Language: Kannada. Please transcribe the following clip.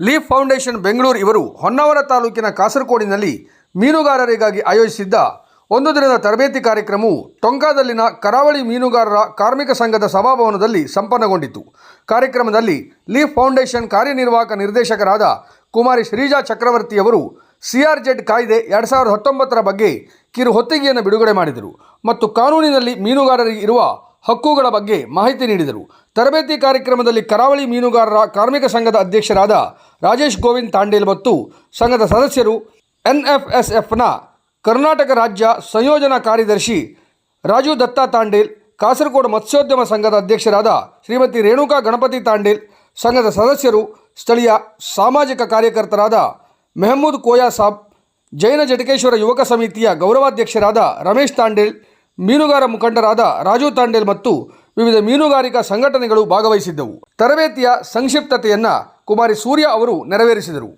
ಲೀಫ್ ಫೌಂಡೇಶನ್ ಬೆಂಗಳೂರು ಇವರು ಹೊನ್ನಾವರ ತಾಲೂಕಿನ ಕಾಸರಗೋಡಿನಲ್ಲಿ ಮೀನುಗಾರರಿಗಾಗಿ ಆಯೋಜಿಸಿದ್ದ ಒಂದು ದಿನದ ತರಬೇತಿ ಕಾರ್ಯಕ್ರಮವು ಟೊಂಕಾದಲ್ಲಿನ ಕರಾವಳಿ ಮೀನುಗಾರರ ಕಾರ್ಮಿಕ ಸಂಘದ ಸಭಾಭವನದಲ್ಲಿ ಸಂಪನ್ನಗೊಂಡಿತು. ಕಾರ್ಯಕ್ರಮದಲ್ಲಿ ಲೀಫ್ ಫೌಂಡೇಶನ್ ಕಾರ್ಯನಿರ್ವಾಹಕ ನಿರ್ದೇಶಕರಾದ ಕುಮಾರಿ ಶ್ರೀಜಾ ಚಕ್ರವರ್ತಿಯವರು CRZ ಕಾಯ್ದೆ 2019ರ ಬಗ್ಗೆ ಕಿರು ಹೊತ್ತಿಗೆಯನ್ನು ಬಿಡುಗಡೆ ಮಾಡಿದರು ಮತ್ತು ಕಾನೂನಿನಲ್ಲಿ ಮೀನುಗಾರರಿಗೆ ಇರುವ ಹಕ್ಕುಗಳ ಬಗ್ಗೆ ಮಾಹಿತಿ ನೀಡಿದರು. ತರಬೇತಿ ಕಾರ್ಯಕ್ರಮದಲ್ಲಿ ಕರಾವಳಿ ಮೀನುಗಾರರ ಕಾರ್ಮಿಕ ಸಂಘದ ಅಧ್ಯಕ್ಷರಾದ ರಾಜೇಶ್ ಗೋವಿಂದ್ ತಾಂಡೇಲ್ ಮತ್ತು ಸಂಘದ ಸದಸ್ಯರು, NFSFನ ಕರ್ನಾಟಕ ರಾಜ್ಯ ಸಂಯೋಜನಾ ಕಾರ್ಯದರ್ಶಿ ರಾಜು ದತ್ತಾ ತಾಂಡೇಲ್, ಕಾಸರಗೋಡು ಮತ್ಸ್ಯೋದ್ಯಮ ಸಂಘದ ಅಧ್ಯಕ್ಷರಾದ ಶ್ರೀಮತಿ ರೇಣುಕಾ ಗಣಪತಿ ತಾಂಡೇಲ್, ಸಂಘದ ಸದಸ್ಯರು, ಸ್ಥಳೀಯ ಸಾಮಾಜಿಕ ಕಾರ್ಯಕರ್ತರಾದ ಮೆಹಮೂದ್ ಕೋಯಾ ಸಾಬ್, ಜೈನ ಜಟಕೇಶ್ವರ ಯುವಕ ಸಮಿತಿಯ ಗೌರವಾಧ್ಯಕ್ಷರಾದ ರಮೇಶ್ ತಾಂಡೇಲ್, ಮೀನುಗಾರ ಮುಖಂಡರಾದ ರಾಜು ತಾಂಡೇಲ್ ಮತ್ತು ವಿವಿಧ ಮೀನುಗಾರಿಕಾ ಸಂಘಟನೆಗಳು ಭಾಗವಹಿಸಿದ್ದವು. ತರಬೇತಿಯ ಸಂಕ್ಷಿಪ್ತತೆಯನ್ನು ಕುಮಾರಿ ಸೂರ್ಯ ಅವರು ನೆರವೇರಿಸಿದರು.